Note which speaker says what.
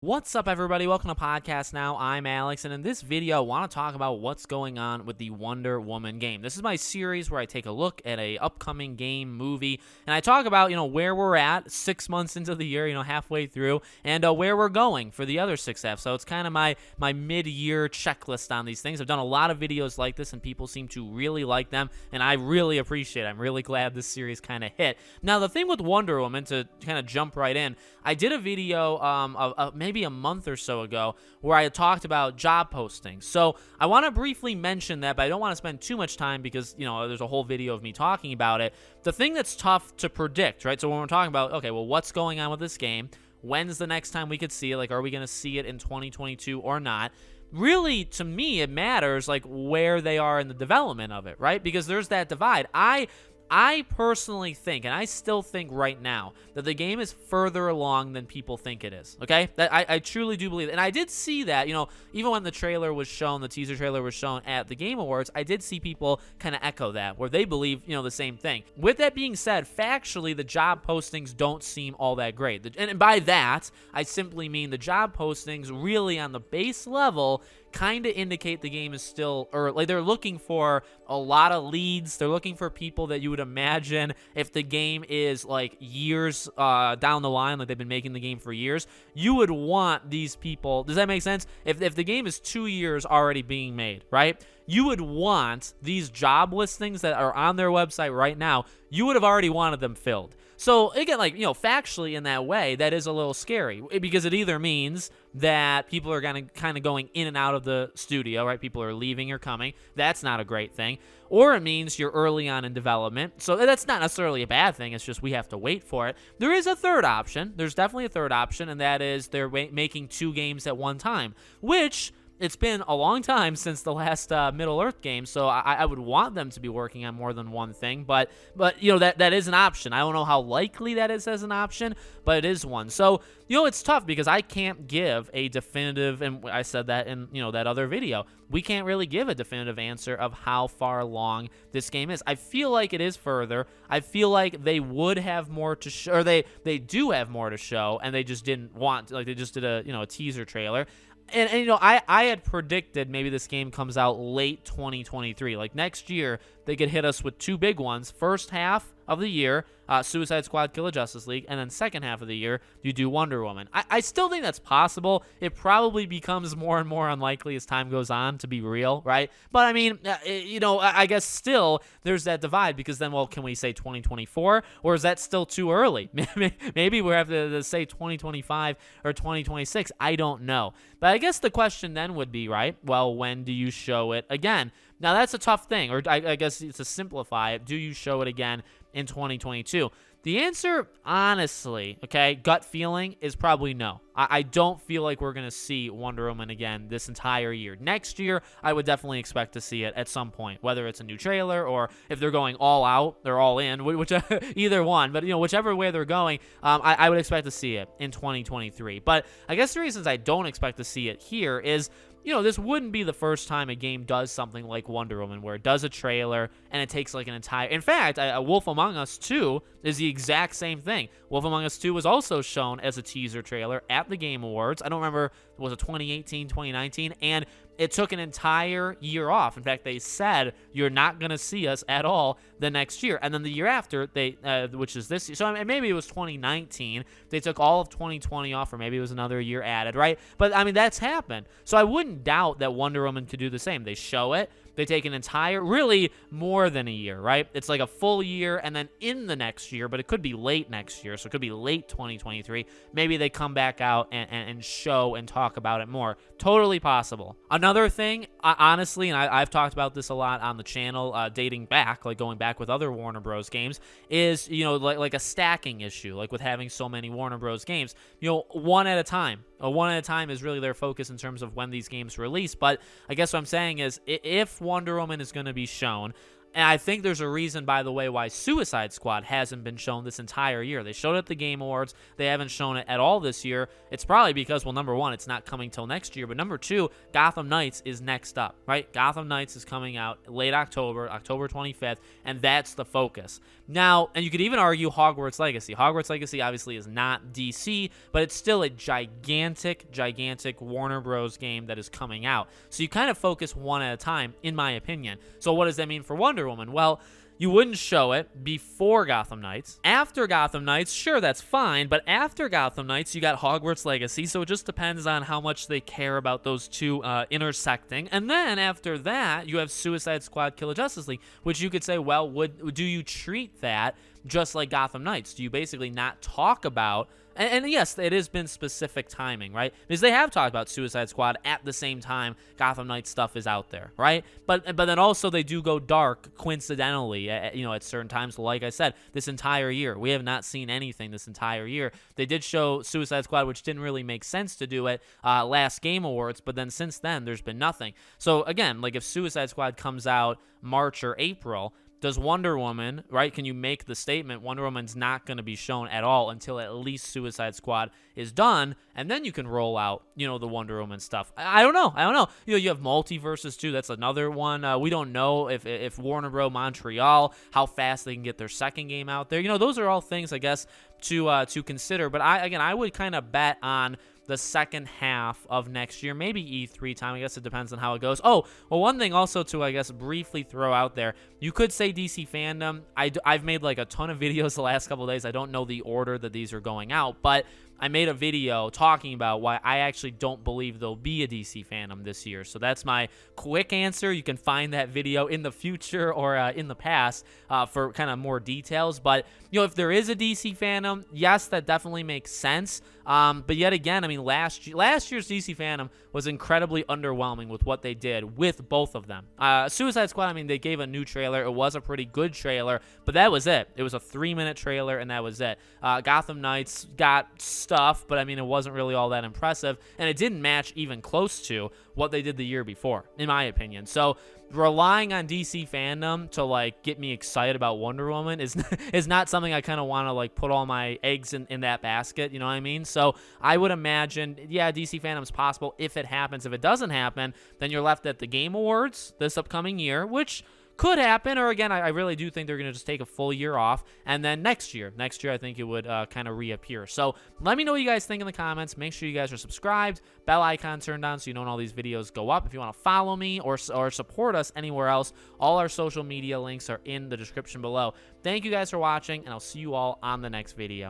Speaker 1: What's up, everybody? Welcome to Podcast Now. I'm Alex, and in this video, I want to talk about what's going on with the Wonder Woman game. This is my series where I take a look at a upcoming game, movie, and I talk about, where we're at 6 months into the year, halfway through, and where we're going for the other 6 halves. So it's kind of my mid-year checklist on these things. I've done a lot of videos like this, and people seem to really like them, and I really appreciate it. I'm really glad this series kind of hit. Now, the thing with Wonder Woman, to kind of jump right in, I did a video maybe a month or so ago where I talked about job postings. So I want to briefly mention that, but I don't want to spend too much time because, there's a whole video of me talking about it. The thing that's tough to predict, right? So when we're talking about, okay, well, what's going on with this game? When's the next time we could see it? Like, are we going to see it in 2022 or not? Really, to me, it matters, like, where they are in the development of it, right? Because there's that divide. I personally think, and I still think right now, that the game is further along than people think it is, okay? That I truly do believe it. And I did see that, even when the trailer was shown, the teaser trailer was shown at the Game Awards, I did see people kind of echo that, where they believe, the same thing. With that being said, factually, the job postings don't seem all that great. And by that, I simply mean the job postings really on the base level kind of indicate the game is still early. Like, they're looking for a lot of leads. They're looking for people that you would imagine if the game is like years down the line, like they've been making the game for years, you would want these people. Does that make sense? If the game is 2 years already being made, right? You would want these job listings that are on their website right now, you would have already wanted them filled. So again, factually in that way, that is a little scary because it either means that people are kind of going in and out of the studio, right? People are leaving or coming. That's not a great thing. Or it means you're early on in development. So that's not necessarily a bad thing. It's just we have to wait for it. There is a third option. There's definitely a third option, and that is they're making 2 games at one time, which it's been a long time since the last Middle-earth game, so I would want them to be working on more than one thing, but that is an option. I don't know how likely that is as an option, but it is one. So, it's tough because I can't give a definitive, and I said that in, that other video, we can't really give a definitive answer of how far along this game is. I feel like it is further. I feel like they would have more to show, or they do have more to show, and they just didn't want to, like they just did a teaser trailer. And I had predicted maybe this game comes out late 2023. Like next year, they could hit us with 2 big ones. First half of the year, Suicide Squad Kill the Justice League, and then second half of the year, you do Wonder Woman. I still think that's possible. It probably becomes more and more unlikely as time goes on, to be real, right? But I mean, I guess still there's that divide because then, well, can we say 2024, or is that still too early? Maybe we have to say 2025 or 2026. I don't know. But I guess the question then would be, right, well, when do you show it again? Now, that's a tough thing, or I guess to simplify it, do you show it again in 2022? The answer, honestly, okay, gut feeling, is probably no. I don't feel like we're going to see Wonder Woman again this entire year. Next year, I would definitely expect to see it at some point, whether it's a new trailer or if they're going all out, they're all in, either one. But, whichever way they're going, I would expect to see it in 2023. But I guess the reasons I don't expect to see it here is, this wouldn't be the first time a game does something like Wonder Woman, where it does a trailer and it takes like an entire... In fact, Wolf Among Us 2 is the exact same thing. Wolf Among Us 2 was also shown as a teaser trailer at the Game Awards. I don't remember, was it 2018, 2019? And it took an entire year off. In fact, they said, you're not going to see us at all the next year. And then the year after, which is this year, so I mean, maybe it was 2019, they took all of 2020 off, or maybe it was another year added, right? But, I mean, that's happened. So I wouldn't doubt that Wonder Woman could do the same. They show it. They take an entire, really more than a year, right? It's like a full year and then in the next year, but it could be late next year, so it could be late 2023. Maybe they come back out and show and talk about it more. Totally possible. Another thing, honestly, and I've talked about this a lot on the channel, dating back, like going back with other Warner Bros. Games, is, like a stacking issue, like with having so many Warner Bros. Games, one at a time. One at a time is really their focus in terms of when these games release. But I guess what I'm saying is, if Wonder Woman is going to be shown, And I think there's a reason, by the way, why Suicide Squad hasn't been shown this entire year. They showed it at the Game Awards. They haven't shown it at all this year. It's probably because, well, number one, it's not coming till next year. But number two, Gotham Knights is next up, right? Gotham Knights is coming out late October, October 25th, and that's the focus. Now, and you could even argue Hogwarts Legacy. Hogwarts Legacy obviously is not DC, but it's still a gigantic Warner Bros. Game that is coming out. So you kind of focus one at a time, in my opinion. So what does that mean for Wonder Woman? Well, you wouldn't show it before Gotham Knights. After Gotham Knights, sure, that's fine, but after Gotham Knights, you got Hogwarts Legacy, so it just depends on how much they care about those two intersecting. And then after that, you have Suicide Squad Kill the Justice League, which you could say, well, do you treat that just like Gotham Knights? Do you basically not talk about... And yes, it has been specific timing, right? Because they have talked about Suicide Squad at the same time Gotham Knights stuff is out there, right? But then also they do go dark coincidentally, at certain times. Like I said, this entire year, we have not seen anything this entire year. They did show Suicide Squad, which didn't really make sense to do it last Game Awards, but then since then, there's been nothing. So again, like if Suicide Squad comes out March or April, does Wonder Woman, right? Can you make the statement Wonder Woman's not going to be shown at all until at least Suicide Squad is done, and then you can roll out, the Wonder Woman stuff. I don't know. You have Multiverses too. That's another one. We don't know if Warner Bros. Montreal, how fast they can get their second game out there. Those are all things I guess to consider. But I would kind of bet on the second half of next year, maybe E3 time. I guess it depends on how it goes. Oh, well, one thing also to, I guess, briefly throw out there, you could say DC fandom. I've made like a ton of videos the last couple of days. I don't know the order that these are going out, but I made a video talking about why I actually don't believe there'll be a DC fandom this year. So that's my quick answer. You can find that video in the future or in the past for kind of more details. But, if there is a DC fandom, yes, that definitely makes sense. But yet again, I mean, last year's DC fandom was incredibly underwhelming with what they did with both of them. Suicide Squad, I mean, they gave a new trailer. It was a pretty good trailer, but that was it. It was a 3-minute trailer, and that was it. Gotham Knights got stuff, but I mean, it wasn't really all that impressive, and it didn't match even close to what they did the year before, in my opinion. So relying on DC fandom to like get me excited about Wonder Woman is not something I kind of want to like put all my eggs in that basket, you know what I mean? So I would imagine, yeah, DC fandom's possible if it happens. If it doesn't happen, then you're left at the Game Awards this upcoming year, which could happen, or again, I really do think they're going to just take a full year off, and then next year I think it would kind of reappear. So let me know what you guys think in the comments. Make sure you guys are subscribed, bell icon turned on so you know when all these videos go up. If you want to follow me or support us anywhere else, all our social media links are in the description below. Thank you guys for watching, and I'll see you all on the next video.